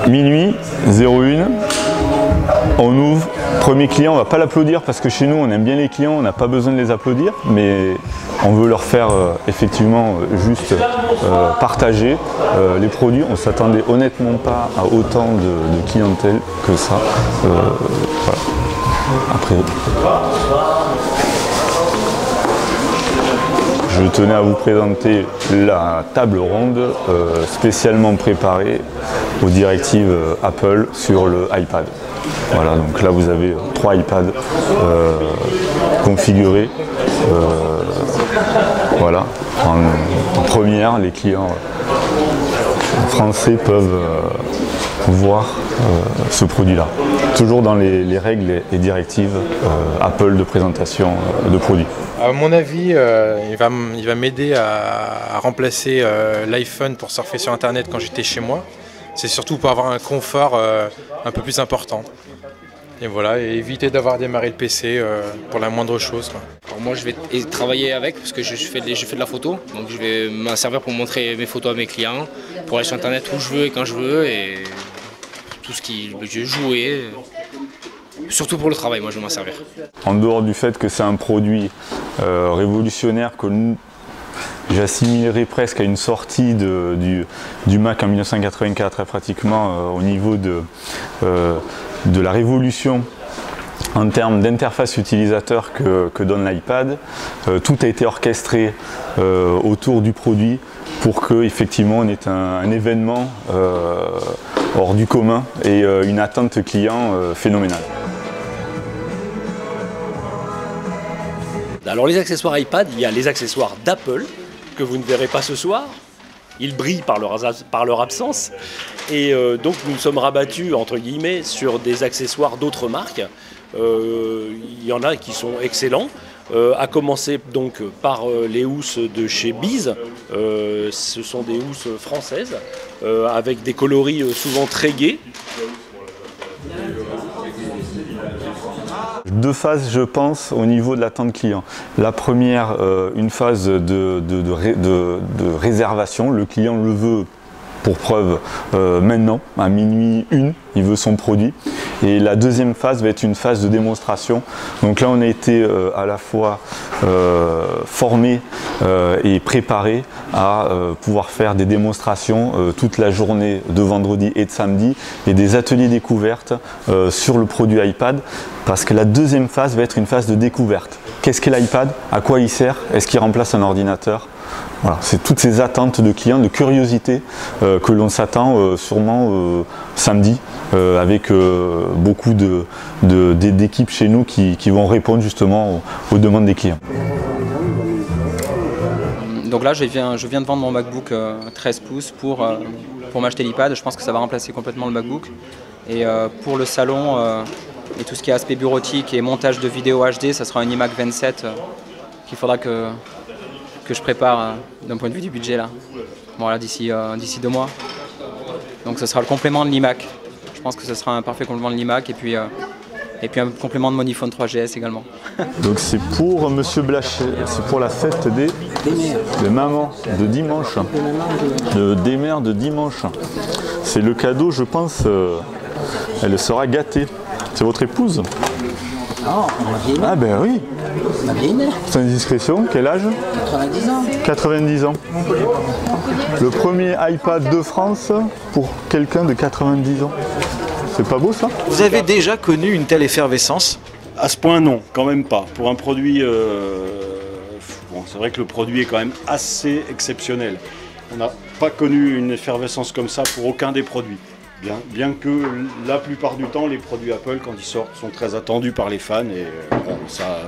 Minuit 01, on ouvre, premier client, on ne va pas l'applaudir parce que chez nous on aime bien les clients, on n'a pas besoin de les applaudir, mais on veut leur faire effectivement juste partager les produits. On ne s'attendait honnêtement pas à autant de clientèle que ça. Voilà. Après, je tenais à vous présenter la table ronde spécialement préparée aux directives Apple sur le iPad. Voilà, donc là vous avez 3 iPads configurés. Voilà, en première, les clients français peuvent voir ce produit-là. Toujours dans les règles et directives Apple de présentation de produits. À mon avis, il va m'aider à remplacer l'iPhone pour surfer sur Internet quand j'étais chez moi. C'est surtout pour avoir un confort un peu plus important. Et voilà, et éviter d'avoir démarré le PC pour la moindre chose, quoi. Alors moi je vais travailler avec parce que je fais de la photo, donc je vais m'en servir pour montrer mes photos à mes clients, pour aller sur Internet où je veux et quand je veux, et tout ce qui je vais jouer, surtout pour le travail, moi je vais m'en servir. En dehors du fait que c'est un produit révolutionnaire que j'assimilerais presque à une sortie du Mac en 1984, pratiquement au niveau de la révolution en termes d'interface utilisateur que donne l'iPad. Tout a été orchestré autour du produit pour qu'effectivement on ait un événement hors du commun et une attente client phénoménale. Alors les accessoires iPad, il y a les accessoires d'Apple que vous ne verrez pas ce soir. Ils brillent par leur absence. Et donc nous sommes rabattus entre guillemets sur des accessoires d'autres marques. Il y en a qui sont excellents. À commencer donc par les housses de chez Beez. Ce sont des housses françaises avec des coloris souvent très gais. Deux phases, je pense, au niveau de l'attente client. La première, une phase de réservation. Le client le veut, pour preuve, maintenant, à minuit 1, il veut son produit. Et la deuxième phase va être une phase de démonstration. Donc là, on a été à la fois formé et préparé à pouvoir faire des démonstrations toute la journée de vendredi et de samedi et des ateliers découvertes sur le produit iPad, parce que la deuxième phase va être une phase de découverte. Qu'est-ce qu'est l'iPad? À quoi il sert? Est-ce qu'il remplace un ordinateur? Voilà, c'est toutes ces attentes de clients, de curiosité que l'on s'attend sûrement samedi avec beaucoup d'équipes chez nous qui vont répondre justement aux demandes des clients. Donc là je viens de vendre mon MacBook 13 pouces pour m'acheter l'iPad. Je pense que ça va remplacer complètement le MacBook. Et pour le salon et tout ce qui est aspect bureautique et montage de vidéo HD, ça sera un iMac 27 qu'il faudra que je prépare d'un point de vue du budget là. Voilà, d'ici 2 mois. Donc ce sera le complément de l'iMac. Je pense que ce sera un parfait complément de l'iMac et puis un complément de mon iPhone 3GS également. Donc c'est pour Monsieur Blachet, c'est pour la fête des mamans de dimanche, des mères de dimanche. C'est le cadeau, je pense, elle sera gâtée. C'est votre épouse? Non, ma vieille mère. Ah ben oui. Ma vieille mère. C'est une discrétion. Quel âge? 90 ans. 90 ans. Le premier iPad de France pour quelqu'un de 90 ans. C'est pas beau ça? Vous avez déjà connu une telle effervescence? À ce point, non, quand même pas. Pour un produit, bon, c'est vrai que le produit est quand même assez exceptionnel. On n'a pas connu une effervescence comme ça pour aucun des produits. Bien que la plupart du temps, les produits Apple, quand ils sortent, sont très attendus par les fans et bon, ça,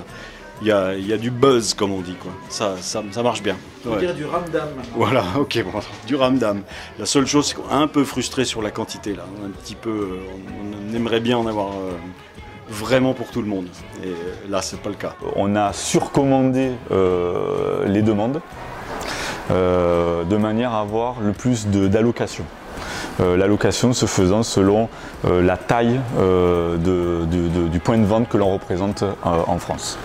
il y a du buzz, comme on dit, quoi. Ça marche bien. On va dire du ramdam. Voilà, ok, bon, du ramdam. La seule chose, c'est qu'on est un peu frustré sur la quantité, là. Un petit peu, on aimerait bien en avoir vraiment pour tout le monde. Et là, c'est pas le cas. On a surcommandé les demandes de manière à avoir le plus d'allocations. L'allocation se faisant selon la taille du point de vente que l'on représente en France.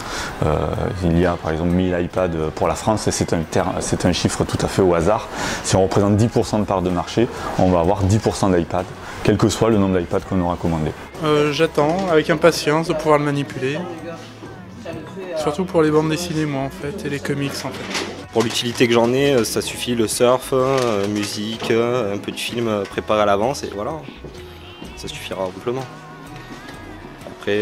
Il y a par exemple 1000 iPads pour la France et c'est un chiffre tout à fait au hasard. Si on représente 10% de part de marché, on va avoir 10% d'iPads, quel que soit le nombre d'iPads qu'on aura commandé. J'attends avec impatience de pouvoir le manipuler. Surtout pour les bandes dessinées moi en fait, et les comics en fait. Pour l'utilité que j'en ai, ça suffit le surf, musique, un peu de film préparé à l'avance et voilà, ça suffira amplement. Après,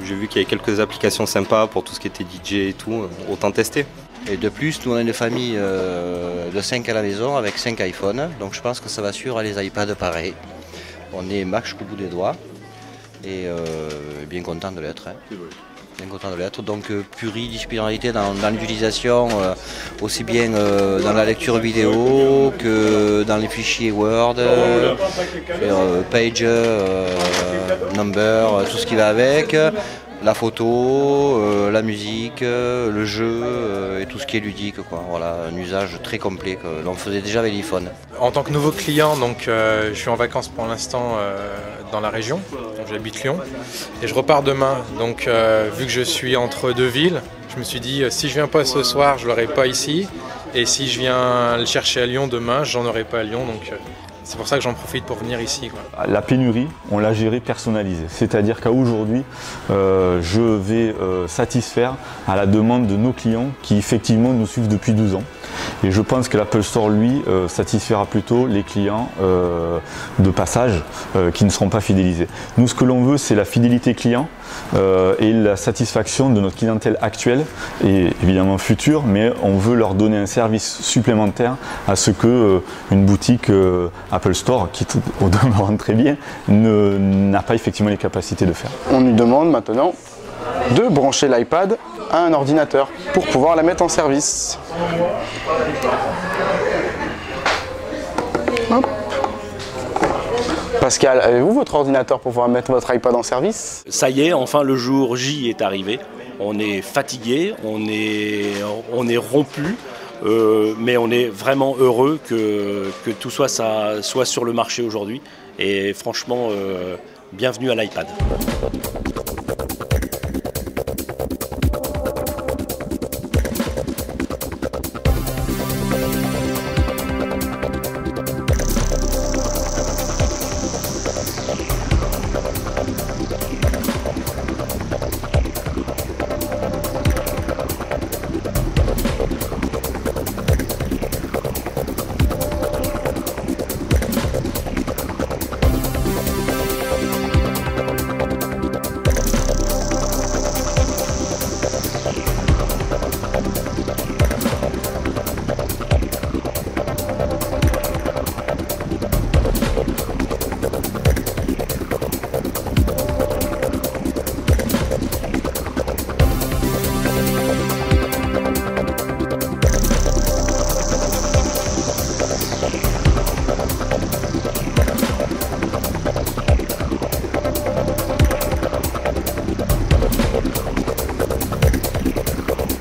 j'ai vu qu'il y avait quelques applications sympas pour tout ce qui était DJ et tout, autant tester. Et de plus, nous on a une famille de 5 à la maison avec 5 iPhones, donc je pense que ça va suivre les iPads pareil. On est max jusqu'au bout des doigts et bien content de l'être. Hein. Bien content de l'être, donc pluridisciplinarité dans l'utilisation, aussi bien dans la lecture vidéo que dans les fichiers Word, Page, Number, tout ce qui va avec, la photo, la musique, le jeu et tout ce qui est ludique, quoi. Voilà, un usage très complet que l'on faisait déjà avec l'iPhone. En tant que nouveau client, donc, je suis en vacances pour l'instant dans la région, j'habite Lyon, et je repars demain. Donc vu que je suis entre deux villes, je me suis dit si je viens pas ce soir, je l'aurai pas ici, et si je viens le chercher à Lyon demain, j'en aurai pas à Lyon. Donc c'est pour ça que j'en profite pour venir ici, quoi. La pénurie, on l'a gérée personnalisée. C'est-à-dire qu'à aujourd'hui, je vais satisfaire à la demande de nos clients qui effectivement nous suivent depuis 12 ans. Et je pense que l'Apple Store, lui, satisfera plutôt les clients de passage qui ne seront pas fidélisés. Nous, ce que l'on veut, c'est la fidélité client et la satisfaction de notre clientèle actuelle et évidemment future, mais on veut leur donner un service supplémentaire à ce que une boutique Apple Store, qui au demeurant très bien, n'a pas effectivement les capacités de faire. On lui demande maintenant de brancher l'iPad à un ordinateur pour pouvoir la mettre en service. Hop. Pascal, avez-vous votre ordinateur pour pouvoir mettre votre iPad en service? Ça y est, enfin le jour J est arrivé. On est fatigué, on est rompu, mais on est vraiment heureux que tout soit sur le marché aujourd'hui. Et franchement, bienvenue à l'iPad.